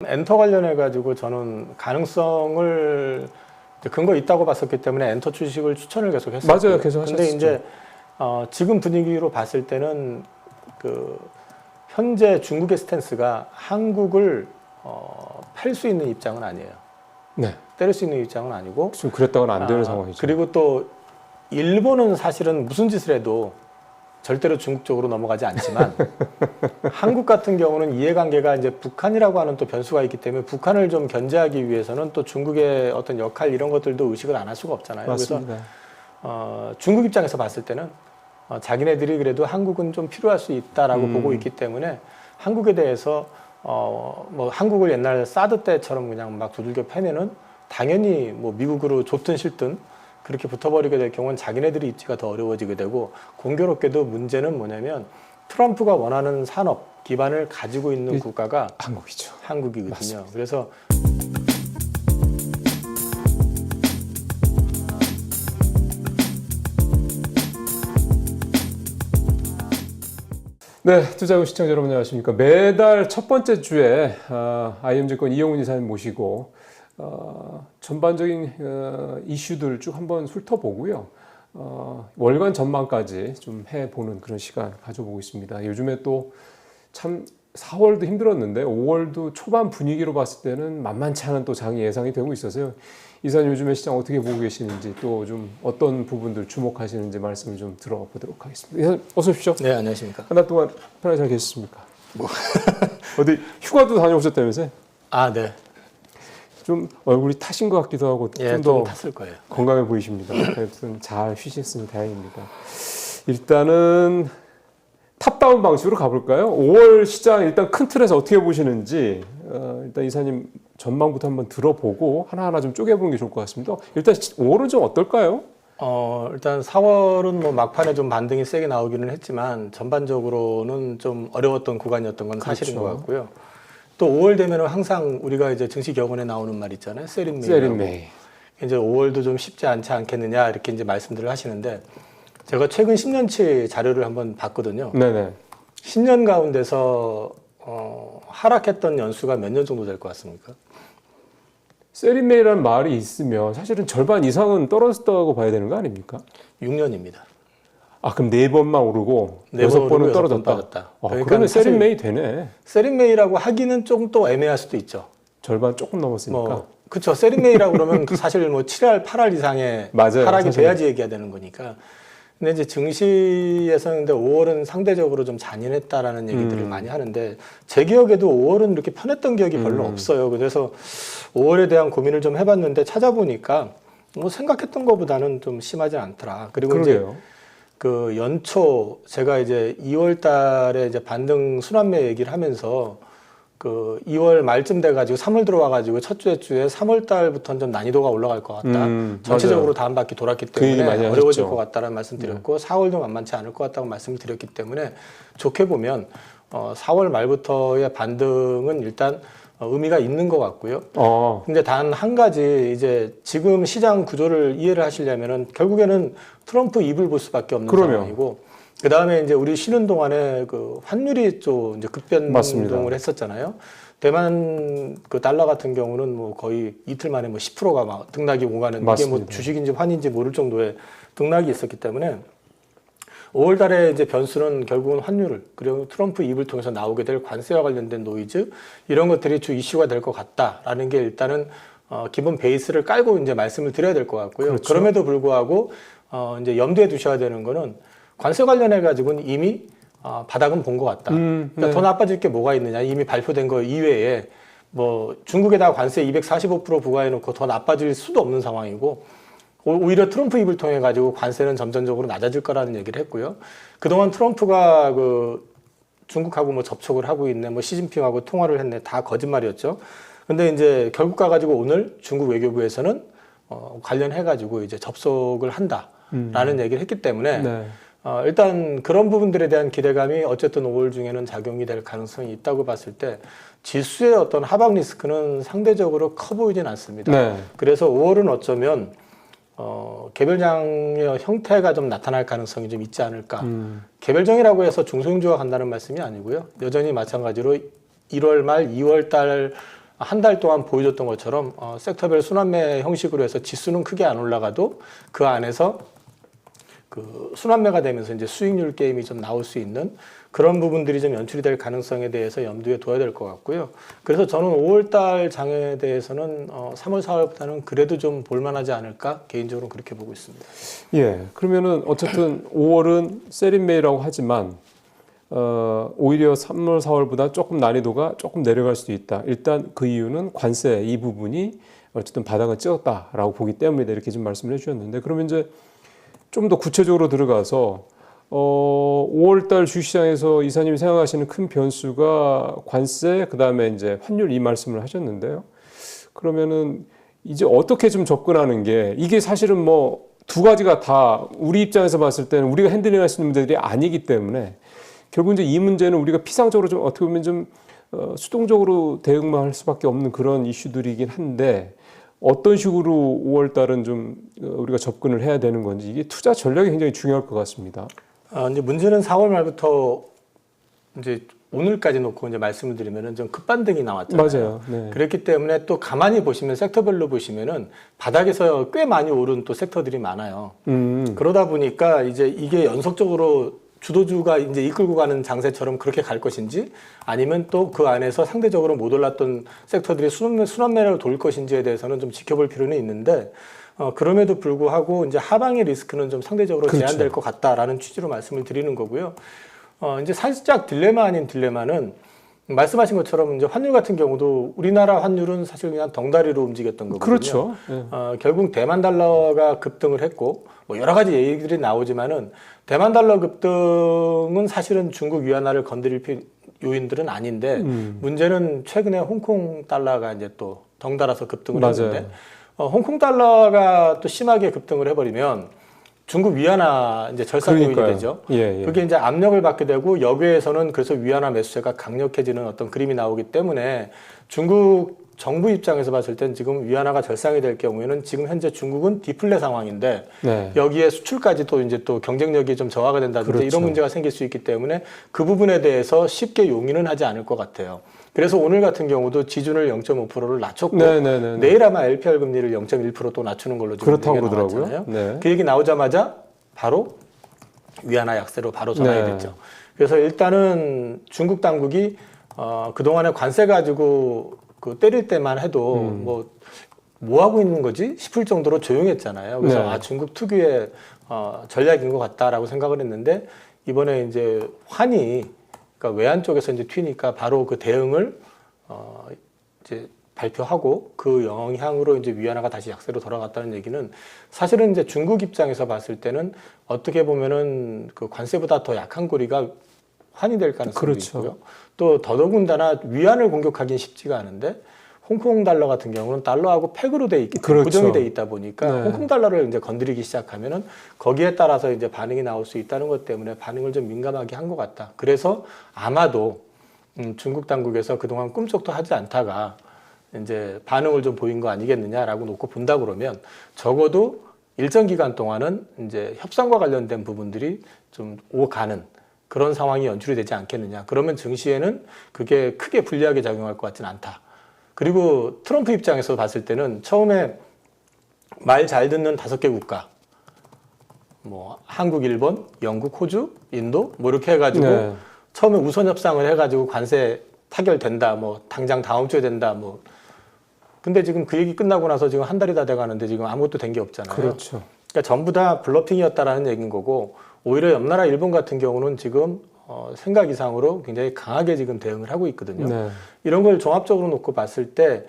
엔터 관련해 가지고 저는 가능성을 근거 있다고 봤었기 때문에 엔터 주식을 추천을 계속 했었고요. 맞아요, 계속 하셨죠. 근데 이제 지금 분위기로 봤을 때는 현재 중국의 스탠스가 한국을 팔 수 있는 입장은 아니에요. 네. 때릴 수 있는 입장은 아니고. 지금 그랬다고는 안 되는 상황이죠. 그리고 또 일본은 사실은 무슨 짓을 해도 절대로 중국 쪽으로 넘어가지 않지만 한국 같은 경우는 이해관계가 이제 북한이라고 하는 또 변수가 있기 때문에 북한을 좀 견제하기 위해서는 또 중국의 어떤 역할 이런 것들도 의식을 안 할 수가 없잖아요. 맞습니다. 그래서 중국 입장에서 봤을 때는 자기네들이 그래도 한국은 좀 필요할 수 있다라고 보고 있기 때문에 한국에 대해서 뭐 한국을 옛날 사드 때처럼 그냥 막 두들겨 패내는 당연히 뭐 미국으로 좋든 싫든 그렇게 붙어버리게 될 경우는 자기네들이 입지가 더 어려워지게 되고 공교롭게도 문제는 뭐냐면 트럼프가 원하는 산업 기반을 가지고 있는 국가가 한국이죠. 한국이거든요. 맞습니다. 그래서 네, 투자구 시청자 여러분 안녕하십니까. 매달 첫 번째 주에 IM증권 이영훈 이사님 모시고 전반적인 이슈들 쭉 한번 훑어보고요. 월간 전망까지 좀 해보는 그런 시간 가져보고 있습니다. 요즘에 또 참 4월도 힘들었는데 5월도 초반 분위기로 봤을 때는 만만치 않은 또 장이 예상이 되고 있어서요. 이사님 요즘에 시장 어떻게 보고 계시는지 또 좀 어떤 부분들 주목하시는지 말씀을 좀 들어보도록 하겠습니다. 이사님 어서 오십시오. 네, 안녕하십니까. 한 달 동안 편하게 잘 계셨습니까? 어디 휴가도 다녀오셨다면서요? 네. 좀 얼굴이 타신 것 같기도 하고 예, 좀 좀 더 탔을 거예요. 건강해 보이십니다. 하여튼 잘 쉬셨으면 다행입니다. 일단은 탑다운 방식으로 가볼까요? 5월 시장 일단 큰 틀에서 어떻게 보시는지 일단 이사님 전망부터 한번 들어보고 하나하나 좀 쪼개보는 게 좋을 것 같습니다. 일단 5월은 좀 어떨까요? 일단 4월은 뭐 막판에 좀 반등이 세게 나오기는 했지만 전반적으로는 좀 어려웠던 구간이었던 건 사실인 그렇죠. 것 같고요. 또 5월 되면은 항상 우리가 이제 증시 격언에 나오는 말 있잖아요. 세린 메이. 이제 5월도 좀 쉽지 않지 않겠느냐 이렇게 이제 말씀들을 하시는데 제가 최근 10년치 자료를 한번 봤거든요. 네네. 10년 가운데서 하락했던 연수가 몇 년 정도 될 것 같습니까? 세린메이라는 말이 있으면 사실은 절반 이상은 떨어졌다고 봐야 되는 거 아닙니까? 6년입니다. 그럼 4번만 오르고 6번은 떨어졌다. 그러니까 그러면 세린메이 되네. 세린메이라고 하기는 조금 또 애매할 수도 있죠. 절반 조금 넘었으니까. 그렇죠. 세린메이라고 그러면 사실 뭐 7할, 8할 이상의 맞아요, 하락이 사실. 돼야지 얘기가 되는 거니까. 근데 이제 증시에서는 근데 5월은 상대적으로 좀 잔인했다라는 얘기들을 많이 하는데 제 기억에도 5월은 이렇게 편했던 기억이 별로 없어요. 그래서 5월에 대한 고민을 좀 해봤는데 찾아보니까 뭐 생각했던 것보다는 좀 심하지 않더라. 그리고 그러게요. 이제 그 연초 제가 이제 2월 달에 이제 반등 순환매 얘기를 하면서 그 2월 말쯤 돼가지고 3월 들어와가지고 첫 주에 3월 달부터는 좀 난이도가 올라갈 것 같다. 전체적으로 다음 바퀴 돌았기 때문에 어려워질 것 같다라는 말씀 드렸고 4월도 만만치 않을 것 같다고 말씀을 드렸기 때문에 좋게 보면 4월 말부터의 반등은 일단 의미가 있는 것 같고요. 근데 단 한 가지 이제 지금 시장 구조를 이해를 하시려면은 결국에는 트럼프 입을 볼 수밖에 없는 상황이고. 그 다음에 이제 우리 쉬는 동안에 그 환율이 좀 이제 급변동을 했었잖아요. 대만 그 달러 같은 경우는 뭐 거의 이틀 만에 뭐 10%가 막 등락이 오가는 이게 뭐 주식인지 환인지 모를 정도의 등락이 있었기 때문에 5월 달에 이제 변수는 결국은 환율을 그리고 트럼프 입을 통해서 나오게 될 관세와 관련된 노이즈 이런 것들이 주 이슈가 될 것 같다라는 게 일단은 기본 베이스를 깔고 이제 말씀을 드려야 될 것 같고요. 그렇죠. 그럼에도 불구하고 이제 염두에 두셔야 되는 거는 관세 관련해 가지고는 이미 바닥은 본 것 같다. 그러니까 더 나빠질 게 뭐가 있느냐. 이미 발표된 거 이외에 뭐 중국에다가 관세 245% 부과해놓고 더 나빠질 수도 없는 상황이고 오히려 트럼프 입을 통해 가지고 관세는 점진적으로 낮아질 거라는 얘기를 했고요. 그동안 트럼프가 그 중국하고 뭐 접촉을 하고 있네, 뭐 시진핑하고 통화를 했네, 다 거짓말이었죠. 근데 이제 결국 가가지고 오늘 중국 외교부에서는 관련해 가지고 이제 접속을 한다라는 얘기를 했기 때문에. 일단 그런 부분들에 대한 기대감이 어쨌든 5월 중에는 작용이 될 가능성이 있다고 봤을 때 지수의 어떤 하방 리스크는 상대적으로 커 보이진 않습니다. 그래서 5월은 어쩌면 개별장의 형태가 좀 나타날 가능성이 좀 있지 않을까. 개별정이라고 해서 중소형주가 간다는 말씀이 아니고요. 여전히 마찬가지로 1월 말 2월 달 한 달 동안 보여줬던 것처럼 섹터별 순환매 형식으로 해서 지수는 크게 안 올라가도 그 안에서 그 순환매가 되면서 이제 수익률 게임이 좀 나올 수 있는 그런 부분들이 좀 연출이 될 가능성에 대해서 염두에 둬야 될 것 같고요. 그래서 저는 5월달 장에 대해서는 3월, 4월보다는 그래도 좀 볼만하지 않을까 개인적으로 그렇게 보고 있습니다. 예, 그러면은 어쨌든 5월은 세린메이라고 하지만 오히려 3월, 4월보다 조금 난이도가 조금 내려갈 수도 있다. 일단 그 이유는 관세 이 부분이 어쨌든 바닥을 찍었다라고 보기 때문이다. 이렇게 좀 말씀을 해주셨는데 그러면 이제 좀 더 구체적으로 들어가서 5월달 주시장에서 이사님이 생각하시는 큰 변수가 관세, 그 다음에 이제 환율 이 말씀을 하셨는데요. 그러면은 이제 어떻게 좀 접근하는 게 이게 사실은 뭐 두 가지가 다 우리 입장에서 봤을 때는 우리가 핸들링할 수 있는 문제들이 아니기 때문에 결국 이제 이 문제는 우리가 피상적으로 좀 어떻게 보면 좀 수동적으로 대응만 할 수밖에 없는 그런 이슈들이긴 한데 어떤 식으로 5월 달은 좀 우리가 접근을 해야 되는 건지 이게 투자 전략이 굉장히 중요할 것 같습니다. 이제 문제는 4월 말부터 이제 오늘까지 놓고 이제 말씀을 드리면은 좀 급반등이 나왔잖아요. 맞아요. 네. 그렇기 때문에 또 가만히 보시면 섹터별로 보시면은 바닥에서 꽤 많이 오른 또 섹터들이 많아요. 그러다 보니까 이제 이게 연속적으로 주도주가 이제 이끌고 가는 장세처럼 그렇게 갈 것인지 아니면 또 그 안에서 상대적으로 못 올랐던 섹터들이 순환매로 돌 것인지에 대해서는 좀 지켜볼 필요는 있는데 그럼에도 불구하고 이제 하방의 리스크는 좀 상대적으로 그렇죠. 제한될 것 같다라는 취지로 말씀을 드리는 거고요. 이제 살짝 딜레마 아닌 딜레마는 말씀하신 것처럼 이제 환율 같은 경우도 우리나라 환율은 사실 그냥 덩다리로 움직였던 거거든요. 그렇죠. 네. 결국 대만 달러가 급등을 했고 뭐 여러 가지 얘기들이 나오지만은 대만 달러 급등은 사실은 중국 위안화를 건드릴 요인들은 아닌데 문제는 최근에 홍콩 달러가 이제 또 덩달아서 급등을 맞아요. 했는데 홍콩 달러가 또 심하게 급등을 해버리면 중국 위안화 이제 절상 요인이 되죠. 예. 그게 이제 압력을 받게 되고 여기에서는 그래서 위안화 매수세가 강력해지는 어떤 그림이 나오기 때문에 중국 정부 입장에서 봤을 땐 지금 위안화가 절상이 될 경우에는 지금 현재 중국은 디플레 상황인데 네. 여기에 수출까지 또 이제 또 경쟁력이 좀 저하가 된다든지 그렇죠. 이런 문제가 생길 수 있기 때문에 그 부분에 대해서 쉽게 용인은 하지 않을 것 같아요. 그래서 오늘 같은 경우도 지준을 0.5%를 낮췄고 네네네. 내일 아마 LPR 금리를 0.1% 또 낮추는 걸로 지금 그렇다고 얘기가 그러더라고요. 나왔잖아요. 네. 그 얘기 나오자마자 바로 위안화 약세로 바로 전환이 네. 됐죠. 그래서 일단은 중국 당국이 그동안에 관세 가지고 그 때릴 때만 해도 뭐 하고 있는 거지 싶을 정도로 조용했잖아요. 그래서 네. 중국 특유의 전략인 것 같다라고 생각을 했는데 이번에 이제 환이 그러니까 외환 쪽에서 이제 튀니까 바로 그 대응을 이제 발표하고 그 영향으로 이제 위안화가 다시 약세로 돌아갔다는 얘기는 사실은 이제 중국 입장에서 봤을 때는 어떻게 보면은 그 관세보다 더 약한 고리가 환이 될 가능성도 그렇죠. 있고요. 또 더더군다나 위안을 공격하기는 쉽지가 않은데 홍콩 달러 같은 경우는 달러하고 팩으로 돼 있기 때문에 그렇죠. 고정이 돼 있다 보니까 네. 홍콩 달러를 이제 건드리기 시작하면은 거기에 따라서 이제 반응이 나올 수 있다는 것 때문에 반응을 좀 민감하게 한 것 같다. 그래서 아마도 중국 당국에서 그동안 꿈쩍도 하지 않다가 이제 반응을 좀 보인 거 아니겠느냐라고 놓고 본다 그러면 적어도 일정 기간 동안은 이제 협상과 관련된 부분들이 좀 오가는 그런 상황이 연출이 되지 않겠느냐. 그러면 증시에는 그게 크게 불리하게 작용할 것 같지는 않다. 그리고 트럼프 입장에서 봤을 때는 처음에 말 잘 듣는 5개 국가, 뭐 한국, 일본, 영국, 호주, 인도 뭐 이렇게 해가지고 네. 처음에 우선 협상을 해가지고 관세 타결된다, 뭐 당장 다음 주에 된다, 뭐. 근데 지금 그 얘기 끝나고 나서 지금 한 달이 다 돼가는데 지금 아무것도 된 게 없잖아요. 그렇죠. 그러니까 전부 다 블러핑이었다라는 얘기인 거고 오히려 옆나라 일본 같은 경우는 지금 생각 이상으로 굉장히 강하게 지금 대응을 하고 있거든요. 네. 이런 걸 종합적으로 놓고 봤을 때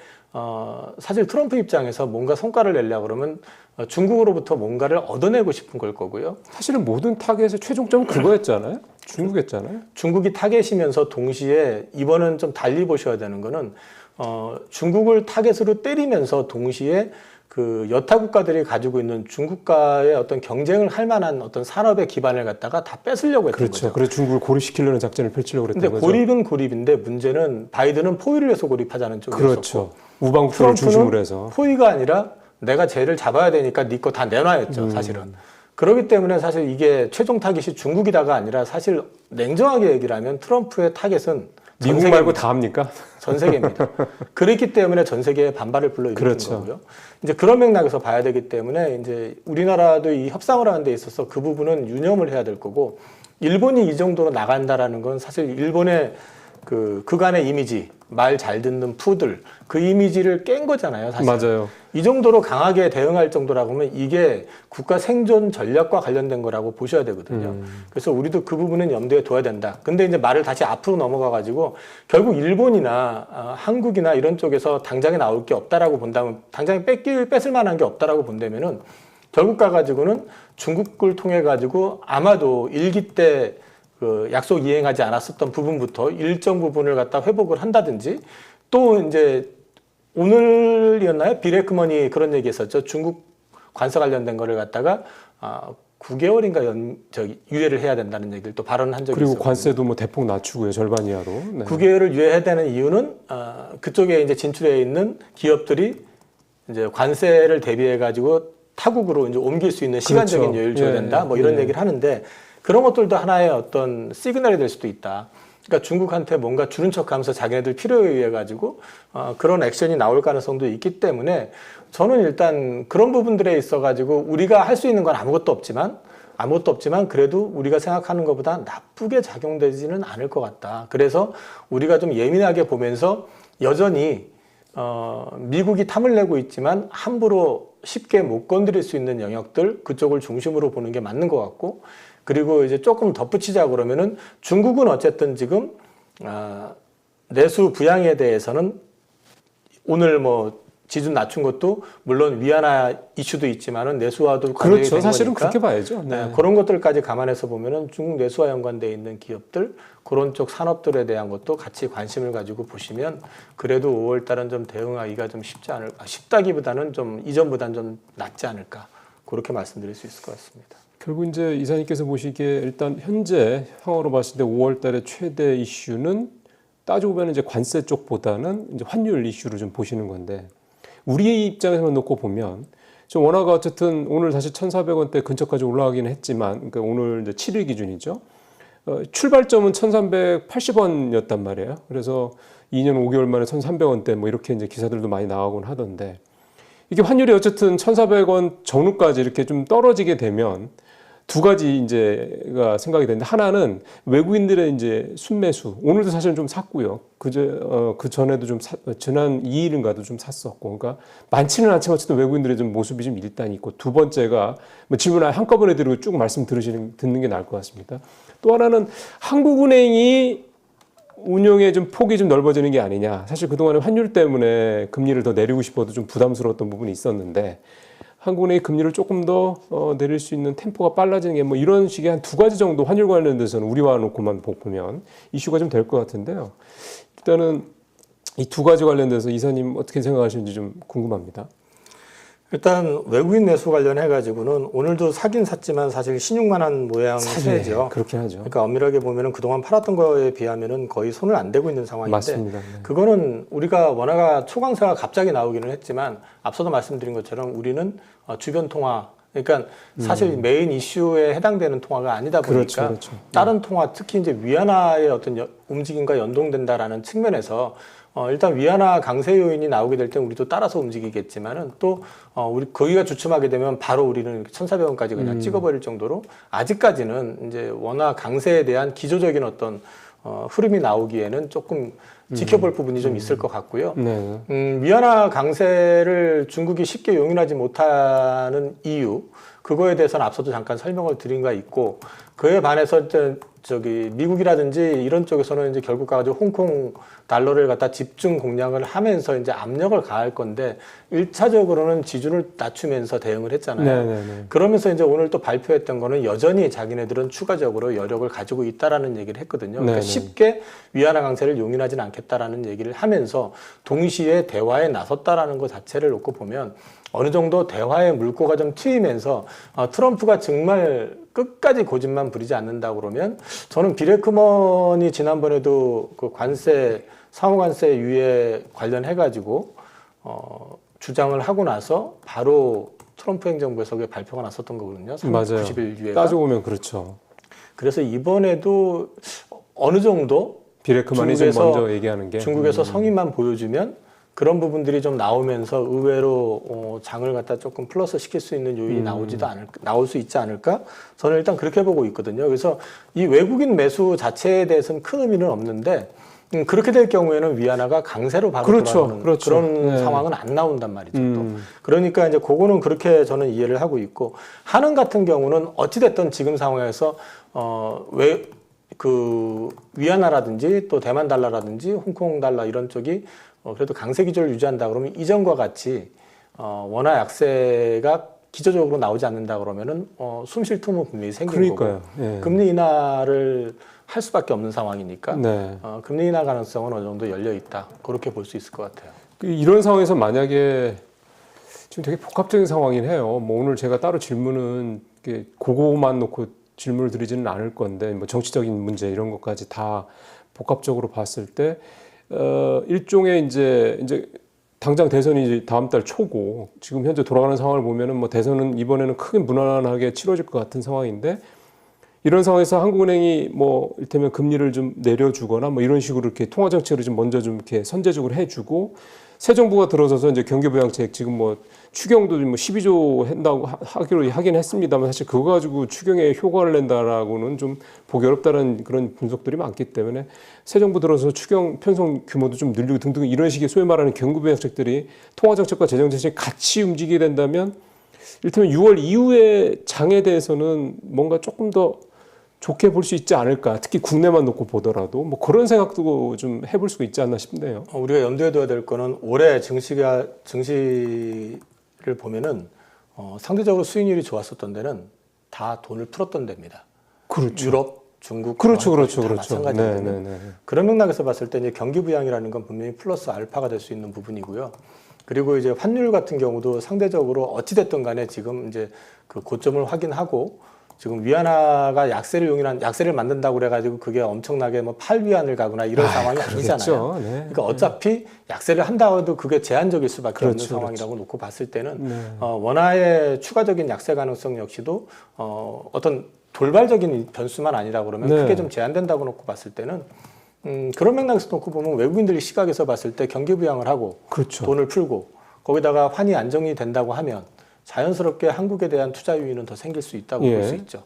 사실 트럼프 입장에서 뭔가 성과를 내려고 그러면 중국으로부터 뭔가를 얻어내고 싶은 걸 거고요. 사실은 모든 타겟의 최종점은 그거였잖아요. 중국이었잖아요. 중국이 타겟이면서 동시에 이번은 좀 달리 보셔야 되는 거는 중국을 타겟으로 때리면서 동시에 그 여타 국가들이 가지고 있는 중국과의 어떤 경쟁을 할 만한 어떤 산업의 기반을 갖다가 다 뺏으려고 했던 그렇죠. 거죠. 그래서 중국을 고립시키려는 작전을 펼치려고 근데 그랬던 거죠. 고립은 고립인데 문제는 바이든은 포위를 해서 고립하자는 쪽이었었고 그렇죠. 우방국들을 중심으로 해서. 포위가 아니라 내가 쟤를 잡아야 되니까 네 거 다 내놔였죠. 사실은. 그렇기 때문에 사실 이게 최종 타깃이 중국이다가 아니라 사실 냉정하게 얘기를 하면 트럼프의 타깃은 미국 전 말고 세계입니다. 다 합니까? 전 세계입니다. 그렇기 때문에 전 세계의 반발을 불러일으키는 그렇죠. 거고요. 이제 그런 맥락에서 봐야 되기 때문에 이제 우리나라도 이 협상을 하는 데 있어서 그 부분은 유념을 해야 될 거고, 일본이 이 정도로 나간다라는 건 사실 일본의 그간의 이미지, 말 잘 듣는 푸들, 그 이미지를 깬 거잖아요, 사실. 맞아요. 이 정도로 강하게 대응할 정도라고 하면 이게 국가 생존 전략과 관련된 거라고 보셔야 되거든요. 그래서 우리도 그 부분은 염두에 둬야 된다. 근데 이제 말을 다시 앞으로 넘어가 가지고 결국 일본이나 한국이나 이런 쪽에서 당장에 나올 게 없다라고 본다면, 당장에 뺏을 만한 게 없다라고 본다면은 결국 가가지고는 중국을 통해 가지고 아마도 일기 때 그 약속 이행하지 않았었던 부분부터 일정 부분을 갖다 회복을 한다든지, 또 이제 오늘이었나요? 비레크먼이 그런 얘기했었죠. 중국 관세 관련된 거를 갖다가 9개월인가 유예를 해야 된다는 얘기를 또 발언한 적이 있어요. 그리고 관세도 뭐 대폭 낮추고요, 절반 이하로. 네. 9개월을 유예해야 되는 이유는 그쪽에 이제 진출해 있는 기업들이 이제 관세를 대비해 가지고 타국으로 이제 옮길 수 있는 시간적인 그렇죠. 여유를 줘야 된다. 뭐 이런 얘기를 하는데, 그런 것들도 하나의 어떤 시그널이 될 수도 있다. 그러니까 중국한테 뭔가 주는 척하면서 자기네들 필요에 의해 가지고 그런 액션이 나올 가능성도 있기 때문에, 저는 일단 그런 부분들에 있어 가지고 우리가 할 수 있는 건 아무것도 없지만 그래도 우리가 생각하는 것보다 나쁘게 작용되지는 않을 것 같다. 그래서 우리가 좀 예민하게 보면서 여전히 미국이 탐을 내고 있지만 함부로 쉽게 못 건드릴 수 있는 영역들, 그쪽을 중심으로 보는 게 맞는 것 같고, 그리고 이제 조금 덧붙이자 그러면은 중국은 어쨌든 지금 내수 부양에 대해서는 오늘 뭐 지준 낮춘 것도 물론 위안화 이슈도 있지만은 내수와도 관련이 그렇죠. 된 사실은 거니까. 그렇게 봐야죠. 네. 그런 것들까지 감안해서 보면은 중국 내수와 연관되어 있는 기업들, 그런 쪽 산업들에 대한 것도 같이 관심을 가지고 보시면 그래도 5월 달은 좀 대응하기가 좀 쉽다기보다는 좀 이전보다는 좀 낫지 않을까, 그렇게 말씀드릴 수 있을 것 같습니다. 결국 이제 이사님께서 보시기에 일단 현재 상황으로 봤을 때 5월 달의 최대 이슈는 따지고 보면 이제 관세 쪽보다는 이제 환율 이슈로 좀 보시는 건데, 우리 입장에서만 놓고 보면 좀 원화가 어쨌든 오늘 다시 1,400원대 근처까지 올라가기는 했지만, 그러니까 오늘 이제 7일 기준이죠. 출발점은 1,380원이었단 말이에요. 그래서 2년 5개월 만에 1,300원대 뭐 이렇게 이제 기사들도 많이 나오곤 하던데, 이게 환율이 어쨌든 1,400원 전후까지 이렇게 좀 떨어지게 되면 두 가지 이제가 생각이 되는데, 하나는 외국인들의 이제 순매수, 오늘도 사실은 좀 샀고요. 그 전에도 좀 지난 2일인가도 좀 샀었고, 그러니까 많지는 않지만 어쨌든 외국인들의 좀 모습이 좀 일단 있고, 두 번째가 뭐 질문을 한꺼번에 드리고 쭉 말씀 듣는 게 나을 것 같습니다. 또 하나는 한국은행이 운용의 좀 폭이 좀 넓어지는 게 아니냐. 사실 그동안에 환율 때문에 금리를 더 내리고 싶어도 좀 부담스러웠던 부분이 있었는데, 한국은행이 금리를 조금 더 내릴 수 있는 템포가 빨라지는 게 뭐 이런 식의 한 두 가지 정도 환율 관련돼서는 우리와 놓고만 보면 이슈가 좀 될 것 같은데요. 일단은 이 두 가지 관련돼서 이사님 어떻게 생각하시는지 좀 궁금합니다. 일단 외국인 내수 관련해 가지고는 오늘도 사긴 샀지만 사실 신용만한 모양 세죠. 그렇게 하죠. 그러니까 엄밀하게 보면은 그동안 팔았던 거에 비하면은 거의 손을 안 대고 있는 상황인데, 맞습니다. 네. 그거는 우리가 원화가 초강세가 갑자기 나오기는 했지만 앞서도 말씀드린 것처럼 우리는 주변 통화, 그러니까 사실 메인 이슈에 해당되는 통화가 아니다 보니까 그렇죠. 다른 통화, 특히 이제 위안화의 어떤 움직임과 연동된다라는 측면에서 일단 위안화 강세 요인이 나오게 될 땐 우리도 따라서 움직이겠지만은 또 우리 거기가 주춤하게 되면 바로 우리는 1,400원까지 그냥 찍어버릴 정도로 아직까지는 이제 원화 강세에 대한 기조적인 어떤 흐름이 나오기에는 조금 지켜볼 부분이 좀 있을 것 같고요. 네. 위안화 강세를 중국이 쉽게 용인하지 못하는 이유, 그거에 대해서는 앞서도 잠깐 설명을 드린 바 있고, 그에 반해서 저기 미국이라든지 이런 쪽에서는 이제 결국 가가지고 홍콩 달러를 갖다 집중 공략을 하면서 이제 압력을 가할 건데, 1차적으로는 지준을 낮추면서 대응을 했잖아요. 네네네. 그러면서 이제 오늘 또 발표했던 거는 여전히 자기네들은 추가적으로 여력을 가지고 있다라는 얘기를 했거든요. 그러니까 네네. 쉽게 위안화 강세를 용인하지는 않겠다라는 얘기를 하면서 동시에 대화에 나섰다라는 것 자체를 놓고 보면 어느 정도 대화의 물꼬가 좀 트이면서 트럼프가 정말 끝까지 고집만 부리지 않는다 그러면, 저는 비레크먼이 지난번에도 그 상호관세 유예 관련해 가지고 주장을 하고 나서 바로 트럼프 행정부에서 그게 발표가 났었던 거거든요. 맞아요. 90일 유예가. 따지고 보면 그렇죠. 그래서 이번에도 어느 정도 비레크만이 좀 먼저 얘기하는 게 중국에서 성의만 보여주면 그런 부분들이 좀 나오면서 의외로 장을 갖다 조금 플러스 시킬 수 있는 요인이 나올 수 있지 않을까? 저는 일단 그렇게 보고 있거든요. 그래서 이 외국인 매수 자체에 대해서는 큰 의미는 없는데 그렇게 될 경우에는 위안화가 강세로 바로 돌아오는 그런 상황은 안 나온단 말이죠. 또. 그러니까 이제 그거는 그렇게 저는 이해를 하고 있고 한은 같은 경우는 어찌 됐든 지금 상황에서 그 위안화라든지 또 대만 달러라든지 홍콩 달러 이런 쪽이 그래도 강세 기조를 유지한다 그러면 이전과 같이 원화 약세가 기조적으로 나오지 않는다 그러면은 숨 쉴 틈은 분명히 생기는 거고 예. 금리 인하를 할 수밖에 없는 상황이니까 네. 금리 인하 가능성은 어느 정도 열려 있다 그렇게 볼 수 있을 것 같아요. 이런 상황에서 만약에 지금 되게 복합적인 상황이긴 해요. 뭐 오늘 제가 따로 질문은 그거만 놓고 질문을 드리지는 않을 건데 뭐 정치적인 문제 이런 것까지 다 복합적으로 봤을 때 일종의 이제 당장 대선이 이제 다음 달 초고 지금 현재 돌아가는 상황을 보면은 뭐 대선은 이번에는 크게 무난하게 치러질 것 같은 상황인데 이런 상황에서 한국은행이 뭐 이를테면 금리를 좀 내려주거나 뭐 이런 식으로 이렇게 통화 정책을 좀 먼저 좀 이렇게 선제적으로 해주고 새 정부가 들어서서 이제 경기부양책 지금 뭐 추경도 뭐 12조 한다고 하기로 하긴 했습니다만 사실 그거 가지고 추경에 효과를 낸다라고는 좀 보기 어렵다는 그런 분석들이 많기 때문에 새 정부 들어서 추경 편성 규모도 좀 늘리고 등등 이런 식의 소위 말하는 경기부양책들이 통화 정책과 재정 정책이 같이 움직이게 된다면 이를테면 6월 이후의 장에 대해서는 뭔가 조금 더 좋게 볼 수 있지 않을까. 특히 국내만 놓고 보더라도 뭐 그런 생각도 좀 해볼 수 있지 않나 싶네요. 우리가 염두에 둬야 될 거는 올해 증시를 보면은 상대적으로 수익률이 좋았었던 데는 다 돈을 풀었던 데입니다. 그렇죠. 유럽, 중국, 그렇죠. 마찬가지인데 그런 맥락에서 봤을 때 이제 경기 부양이라는 건 분명히 플러스 알파가 될 수 있는 부분이고요. 그리고 이제 환율 같은 경우도 상대적으로 어찌 됐든 간에 지금 이제 그 고점을 확인하고 지금 위안화가 약세를 만든다고 그래가지고 그게 엄청나게 뭐 8위안을 가거나 이런 상황이 아니잖아요. 네. 그러니까 어차피 약세를 한다고 해도 그게 제한적일 수밖에 없는 상황이라고 놓고 봤을 때는 원화의 추가적인 약세 가능성 역시도 어떤 돌발적인 변수만 아니라 그러면 크게 좀 제한된다고 놓고 봤을 때는 그런 맥락에서 놓고 보면 외국인들이 시각에서 봤을 때 경기 부양을 하고 돈을 풀고 거기다가 환이 안정이 된다고 하면 자연스럽게 한국에 대한 투자 유인은 더 생길 수 있다고 볼 수 있죠.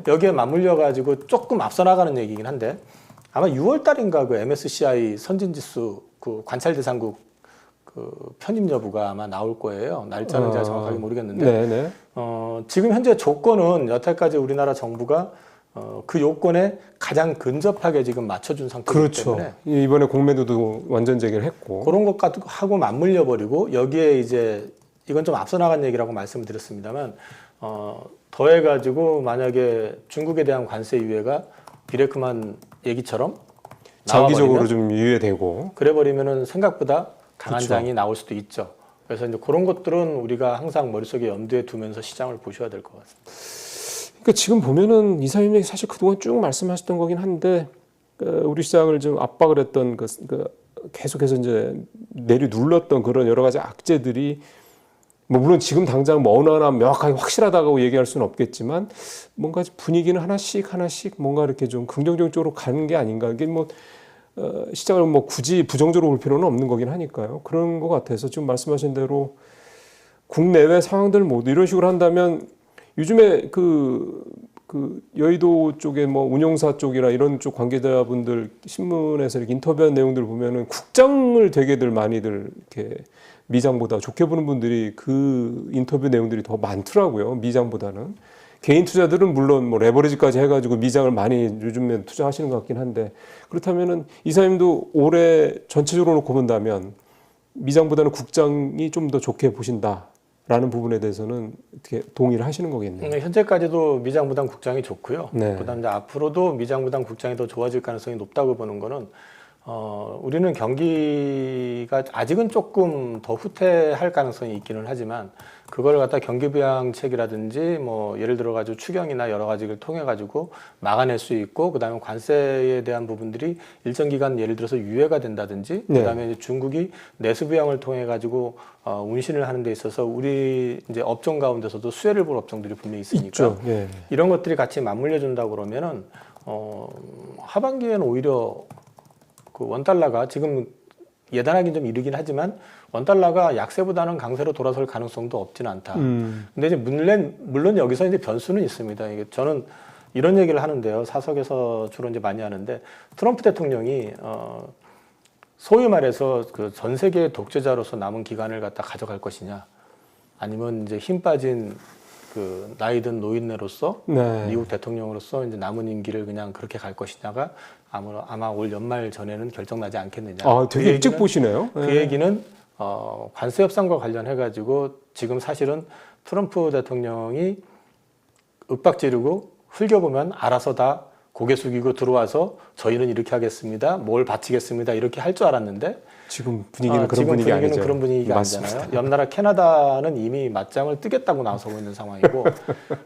여기에 맞물려 가지고 조금 앞서 나가는 얘기긴 한데 아마 6월 달인가 그 MSCI 선진지수 그 관찰 대상국 그 편입 여부가 아마 나올 거예요. 날짜는 제가 정확하게 모르겠는데 지금 현재 조건은 여태까지 우리나라 정부가 그 요건에 가장 근접하게 지금 맞춰준 상태이기 때문에 이번에 공매도도 완전 제기를 했고 그런 것하고 맞물려 버리고 여기에 이제 이건 좀 앞서 나간 얘기라고 말씀을 드렸습니다만 더해가지고 만약에 중국에 대한 관세 유예가 비레크만 얘기처럼 장기적으로 좀 유예되고 그래 버리면은 생각보다 강한 장이 나올 수도 있죠. 그래서 이제 그런 것들은 우리가 항상 머릿속에 염두에 두면서 시장을 보셔야 될 것 같습니다. 그러니까 지금 보면은 이사님이 사실 그동안 쭉 말씀하셨던 거긴 한데 우리 시장을 좀 압박을 했던 계속해서 이제 내려눌렀던 그런 여러 가지 악재들이 뭐 물론 지금 당장 뭐 어느 하나 명확하게 확실하다고 얘기할 수는 없겠지만 뭔가 분위기는 하나씩 뭔가 이렇게 좀 긍정적 쪽으로 가는 게 아닌가. 이게 뭐 시장을 뭐 굳이 부정적으로 볼 필요는 없는 거긴 하니까요. 그런 것 같아서 지금 말씀하신 대로 국내외 상황들 모두 이런 식으로 한다면 요즘에 그 여의도 쪽에 뭐 운용사 쪽이나 이런 쪽 관계자분들 신문에서 이렇게 인터뷰한 내용들 보면은 국장을 되게들 많이들 이렇게 미장보다 좋게 보는 분들이 그 인터뷰 내용들이 더 많더라고요. 미장보다는. 개인 투자들은 물론 뭐 레버리지까지 해가지고 미장을 많이 요즘에 투자하시는 것 같긴 한데 그렇다면은 이사님도 올해 전체적으로 놓고 본다면 미장보다는 국장이 좀 더 좋게 보신다라는 부분에 대해서는 어떻게 동의를 하시는 거겠네요. 현재까지도 미장보단 국장이 좋고요. 네. 그다음에 이제 앞으로도 미장보단 국장이 더 좋아질 가능성이 높다고 보는 거는 우리는 경기가 아직은 조금 더 후퇴할 가능성이 있기는 하지만 그걸 갖다 경기부양책이라든지 뭐 예를 들어 가지고 추경이나 여러 가지를 통해 가지고 막아낼 수 있고 그다음에 관세에 대한 부분들이 일정 기간 예를 들어서 유예가 된다든지 그다음에 이제 중국이 내수 부양을 통해 가지고 운신을 하는 데 있어서 우리 이제 업종 가운데서도 수혜를 볼 업종들이 분명히 있으니까 이런 것들이 같이 맞물려 준다고 그러면은 하반기에는 오히려 그 원달러가 지금 예단하기 좀 이르긴 하지만 원달러가 약세보다는 강세로 돌아설 가능성도 없지는 않다. 근데 이제 물론 여기서 이제 변수는 있습니다. 이게 저는 이런 얘기를 하는데요. 사석에서 주로 이제 많이 하는데 트럼프 대통령이 소위 말해서 그 전 세계 독재자로서 남은 기간을 갖다 가져갈 것이냐, 아니면 이제 힘 빠진 그 나이든 노인네로서 네. 미국 대통령으로서 이제 남은 임기를 그냥 그렇게 갈 것이냐가 아마 올 연말 전에는 결정나지 않겠느냐. 아, 되게 그 일찍 얘기는- 보시네요. 그 얘기는 관세 협상과 관련해 가지고 지금 사실은 트럼프 대통령이 윽박지르고 흘겨보면 알아서 다 고개 숙이고 들어와서 저희는 이렇게 하겠습니다, 뭘 바치겠습니다, 이렇게 할 줄 알았는데 지금 분위기는 그런 지금 분위기 분위기는 아니죠. 그런 분위기가 맞습니다. 아니잖아요. 옆 나라 캐나다는 이미 맞짱을 뜨겠다고 나서고 있는 상황이고,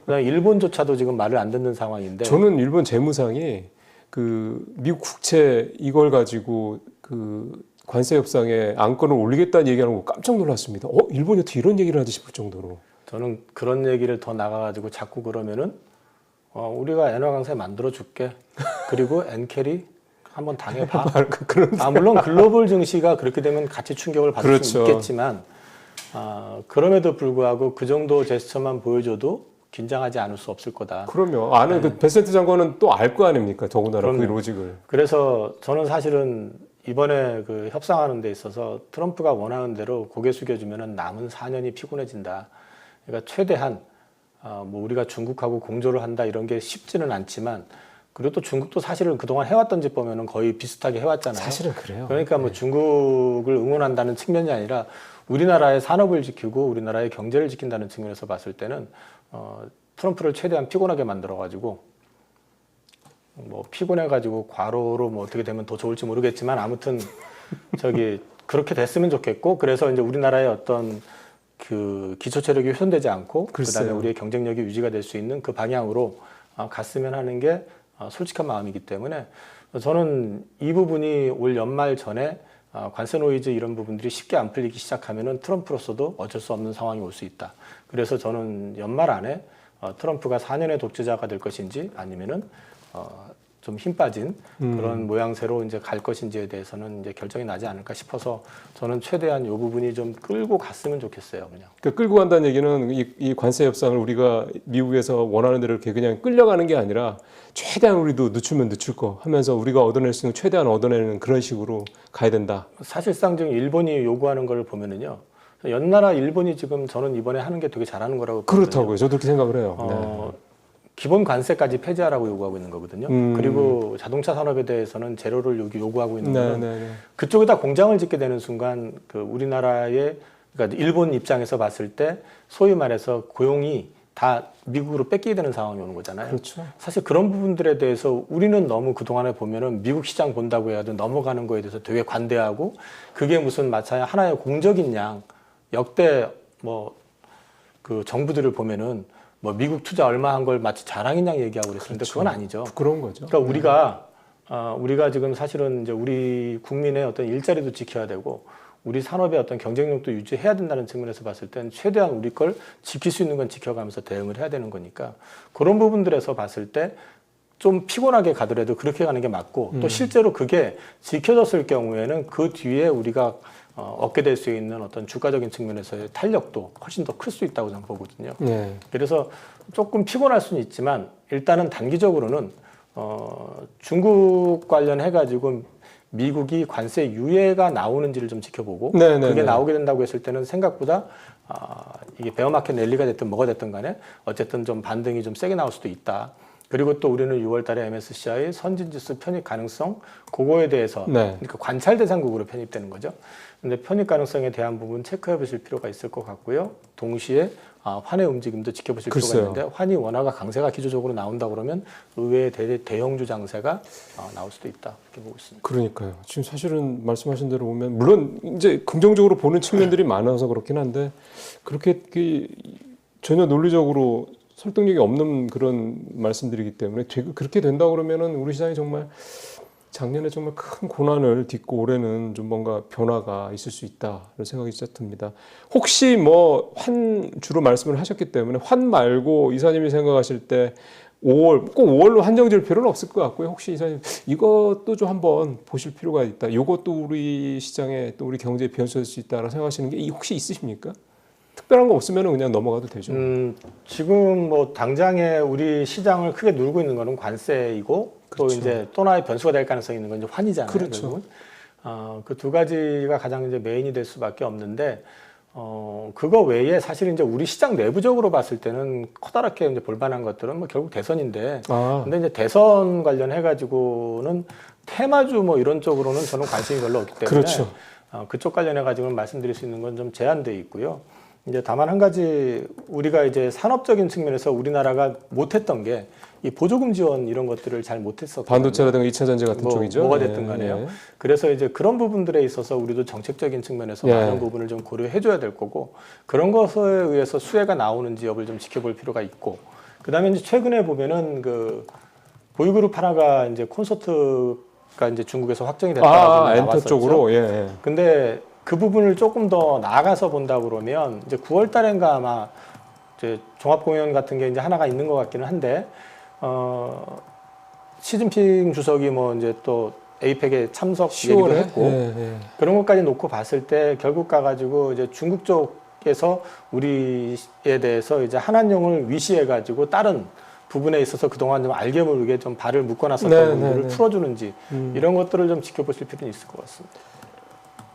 그다음에 일본조차도 지금 말을 안 듣는 상황인데. 저는 일본 재무상이 그 미국 국채 이걸 가지고 그 관세 협상에 안건을 올리겠다는 얘기하는 거 깜짝 놀랐습니다. 일본이 어떻게 이런 얘기를 하지 싶을 정도로. 저는 그런 얘기를 더 나가가지고 자꾸 그러면은 우리가 엔화 강세 만들어 줄게. 그리고 엔캐리 한번 당해봐. 물론 글로벌 증시가 그렇게 되면 같이 충격을 받을 그렇죠. 수 있겠지만, 그럼에도 불구하고 그 정도 제스처만 보여줘도 긴장하지 않을 수 없을 거다. 그러면 아는 그 베센트 장관은 또 알 거 아닙니까? 더군다나 그 그럼요. 로직을. 그래서 저는 사실은 이번에 그 협상하는 데 있어서 트럼프가 원하는 대로 고개 숙여주면은 남은 4년이 피곤해진다. 그러니까 최대한 뭐 우리가 중국하고 공조를 한다 이런 게 쉽지는 않지만, 그리고 또 중국도 사실은 그동안 해왔던 집 보면은 거의 비슷하게 해왔잖아요. 사실은 그래요. 그러니까 뭐 중국을 응원한다는 측면이 아니라 우리나라의 산업을 지키고 우리나라의 경제를 지킨다는 측면에서 봤을 때는 트럼프를 최대한 피곤하게 만들어가지고, 뭐 피곤해가지고 과로로 뭐 어떻게 되면 더 좋을지 모르겠지만 아무튼 그렇게 됐으면 좋겠고, 그래서 이제 우리나라의 어떤 그 기초 체력이 훼손되지 않고 그다음에 우리의 경쟁력이 유지가 될 수 있는 그 방향으로 갔으면 하는 게 솔직한 마음이기 때문에, 저는 이 부분이 올 연말 전에 관세 노이즈 이런 부분들이 쉽게 안 풀리기 시작하면은 트럼프로서도 어쩔 수 없는 상황이 올 수 있다. 그래서 저는 연말 안에 트럼프가 4년의 독재자가 될 것인지 아니면은 좀 힘 빠진 그런 모양새로 이제 갈 것인지에 대해서는 이제 결정이 나지 않을까 싶어서, 저는 최대한 이 부분이 좀 끌고 갔으면 좋겠어요, 그냥. 그러니까 끌고 간다는 얘기는 이 관세 협상을 우리가 미국에서 원하는 대로 이렇게 그냥 끌려가는 게 아니라 최대한 우리도 늦추면 늦출 거 하면서 우리가 얻어낼 수 있는 최대한 얻어내는 그런 식으로 가야 된다. 사실상 지금 일본이 요구하는 걸 보면은요, 연나라 일본이 지금 저는 이번에 하는 게 되게 잘하는 거라고 보거든요. 그렇다고요. 저도 그렇게 생각을 해요. 기본 관세까지 폐지하라고 요구하고 있는 거거든요. 그리고 자동차 산업에 대해서는 제로를 요구하고 있는 거는 그쪽에다 공장을 짓게 되는 순간 그 우리나라의, 그러니까 일본 입장에서 봤을 때 소위 말해서 고용이 다 미국으로 뺏기게 되는 상황이 오는 거잖아요. 그렇죠. 사실 그런 부분들에 대해서 우리는 너무 그동안에 보면은 미국 시장 본다고 해도 넘어가는 거에 대해서 되게 관대하고, 그게 무슨 마치 하나의 공적인 양, 역대 뭐 그 정부들을 보면은 뭐 미국 투자 얼마 한 걸 마치 자랑인 양 얘기하고 그랬는데, 그렇죠. 그건 아니죠. 부끄러운 거죠. 그러니까 우리가 지금 사실은 이제 우리 국민의 어떤 일자리도 지켜야 되고 우리 산업의 어떤 경쟁력도 유지해야 된다는 측면에서 봤을 땐 최대한 우리 걸 지킬 수 있는 건 지켜가면서 대응을 해야 되는 거니까, 그런 부분들에서 봤을 때 좀 피곤하게 가더라도 그렇게 가는 게 맞고, 또 실제로 그게 지켜졌을 경우에는 그 뒤에 우리가 얻게 될 수 있는 어떤 주가적인 측면에서의 탄력도 훨씬 더 클 수 있다고 저는 보거든요. 그래서 조금 피곤할 수는 있지만 일단은 단기적으로는 중국 관련해 가지고 미국이 관세 유예가 나오는지를 좀 지켜보고, 그게 나오게 된다고 했을 때는 생각보다 이게 베어마켓 랠리가 됐든 뭐가 됐든 간에 어쨌든 좀 반등이 좀 세게 나올 수도 있다. 그리고 또 우리는 6월 달에 MSCI 선진지수 편입 가능성, 그거에 대해서 그러니까 관찰 대상국으로 편입되는 거죠. 근데 편입 가능성에 대한 부분 체크해 보실 필요가 있을 것 같고요. 동시에 환의 움직임도 지켜보실 필요가 있는데, 환이 원화가 강세가 기조적으로 나온다 그러면 의외의 대형주 장세가 나올 수도 있다, 이렇게 보고 있습니다. 그러니까요. 지금 사실은 말씀하신 대로 보면 물론 이제 긍정적으로 보는 측면들이 많아서 그렇긴 한데, 그렇게 전혀 논리적으로 설득력이 없는 그런 말씀들이기 때문에 그렇게 된다 그러면은 우리 시장이 정말 작년에 정말 큰 고난을 딛고 올해는 좀 뭔가 변화가 있을 수 있다 이런 생각이 진짜 듭니다. 혹시 뭐 환 주로 말씀을 하셨기 때문에 환 말고 이사님이 생각하실 때 5월 꼭 5월로 한정 지을 필요는 없을 것 같고요. 혹시 이사님 이것도 좀 한번 보실 필요가 있다. 이것도 우리 시장에 또 우리 경제에 변수일 수 있다라고 생각하시는 게 혹시 있으십니까? 특별한 거 없으면 그냥 넘어가도 되죠. 지금 뭐 당장에 우리 시장을 크게 누르고 있는 거는 관세이고 그렇죠. 또 이제 또 하나의 변수가 될 가능성이 있는 건 이제 환이잖아요. 그렇죠. 그 두 가지가 가장 이제 메인이 될 수밖에 없는데 그거 외에 사실 이제 우리 시장 내부적으로 봤을 때는 커다랗게 이제 볼만한 것들은 뭐 결국 대선인데 근데 이제 대선 관련해 가지고는 테마주 뭐 이런 쪽으로는 저는 관심이 별로 없기 때문에 그렇죠. 그쪽 관련해 가지고는 말씀드릴 수 있는 건 좀 제한돼 있고요. 이제 다만 한 가지 우리가 이제 산업적인 측면에서 우리나라가 못했던 게 이 보조금 지원 이런 것들을 잘 못했었거든요. 반도체라든가 2차 전지 같은 쪽이죠. 뭐가 됐든 간에요. 그래서 이제 그런 부분들에 있어서 우리도 정책적인 측면에서 많은 부분을 좀 고려해줘야 될 거고 그런 것에 의해서 수혜가 나오는지 여부를 좀 지켜볼 필요가 있고 그다음에 이제 최근에 보면은 그 보이그룹 하나가 이제 콘서트가 이제 중국에서 확정이 됐다고 엔터 나왔었죠. 쪽으로. 예. 근데 그 부분을 조금 더 나아가서 본다 그러면 이제 9월 달인가 아마 이제 종합 공연 같은 게 이제 하나가 있는 것 같기는 한데 시진핑 주석이 뭐 이제 또 에이펙에 참석 얘기도 했고 그런 것까지 놓고 봤을 때 결국 가가지고 이제 중국 쪽에서 우리에 대해서 이제 한한령을 위시해가지고 다른 부분에 있어서 그동안 좀 알게 모르게 좀 발을 묶어놨었던 부분들을 풀어주는지 이런 것들을 좀 지켜보실 필요는 있을 것 같습니다.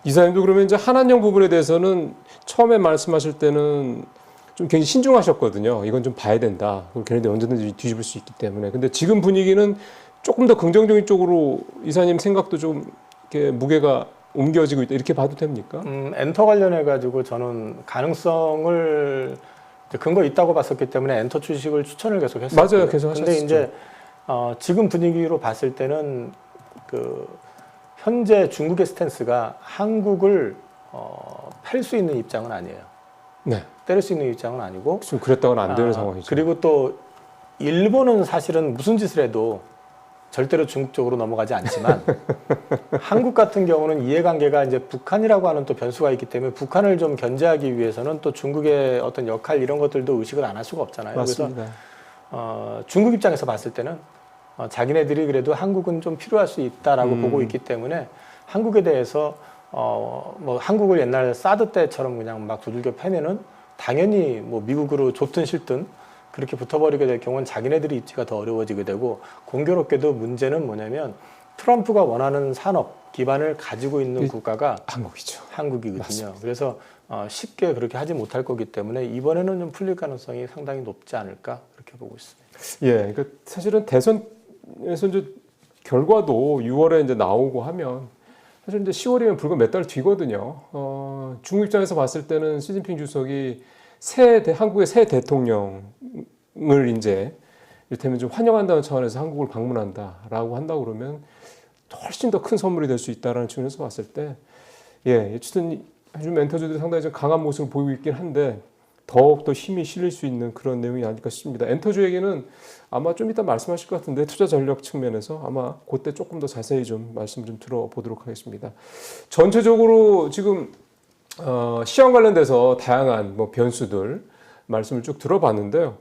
이사님도 그러면 이제 한한령 부분에 대해서는 처음에 말씀하실 때는 좀 굉장히 신중하셨거든요. 이건 좀 봐야 된다. 걔네들 언제든지 뒤집을 수 있기 때문에. 근데 지금 분위기는 조금 더 긍정적인 쪽으로 이사님 생각도 좀 이렇게 무게가 옮겨지고 있다. 이렇게 봐도 됩니까? 엔터 관련해 가지고 저는 가능성을 근거 있다고 봤었기 때문에 엔터 주식을 추천을 계속 했었고요. 맞아요, 계속 하셨죠. 근데 이제 지금 분위기로 봤을 때는 그 현재 중국의 스탠스가 한국을 팔 수 있는 입장은 아니에요. 네. 때릴 수 있는 입장은 아니고 지금 그랬다고는 안 되는 상황이죠. 그리고 또 일본은 사실은 무슨 짓을 해도 절대로 중국 쪽으로 넘어가지 않지만 한국 같은 경우는 이해관계가 이제 북한이라고 하는 또 변수가 있기 때문에 북한을 좀 견제하기 위해서는 또 중국의 어떤 역할 이런 것들도 의식을 안 할 수가 없잖아요. 맞습니다. 그래서 중국 입장에서 봤을 때는 자기네들이 그래도 한국은 좀 필요할 수 있다라고 보고 있기 때문에 한국에 대해서 뭐 한국을 옛날 사드 때처럼 그냥 막 두들겨 패면은 당연히 뭐 미국으로 좋든 싫든 그렇게 붙어버리게 될 경우는 자기네들이 입지가 더 어려워지게 되고 공교롭게도 문제는 뭐냐면 트럼프가 원하는 산업 기반을 가지고 있는 국가가 한국이죠. 한국이거든요. 맞습니다. 그래서 쉽게 그렇게 하지 못할 거기 때문에 이번에는 좀 풀릴 가능성이 상당히 높지 않을까 그렇게 보고 있습니다. 예, 그러니까 사실은 대선에서 이제 결과도 6월에 이제 나오고 하면 사실 이제 10월이면 불과 몇 달 뒤거든요. 중국 입장에서 봤을 때는 시진핑 주석이 한국의 새 대통령을 이제 이를테면 좀 환영한다는 차원에서 한국을 방문한다라고 한다고 그러면 훨씬 더 큰 선물이 될 수 있다라는 측면에서 봤을 때, 예, 어쨌든 요즘 멘토주들이 상당히 좀 강한 모습을 보이고 있긴 한데 더욱더 힘이 실릴 수 있는 그런 내용이 아닐까 싶습니다. 엔터주에게는 아마 좀 이따 말씀하실 것 같은데 투자 전략 측면에서 아마 그때 조금 더 자세히 좀 말씀 좀 들어보도록 하겠습니다. 전체적으로 지금 시황 관련돼서 다양한 뭐 변수들 말씀을 쭉 들어봤는데요.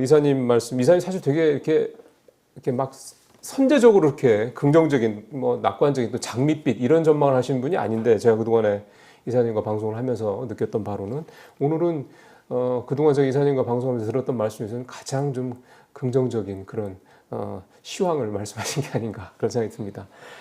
이사님 사실 되게 이렇게 막 선제적으로 이렇게 긍정적인 뭐 낙관적인 또 장밋빛 이런 전망을 하시는 분이 아닌데 제가 그동안에 이사님과 방송을 하면서 느꼈던 바로는 오늘은 그동안 제가 이사님과 방송하면서 들었던 말씀 중에서는 가장 좀 긍정적인 그런 시황을 말씀하신 게 아닌가 그런 생각이 듭니다.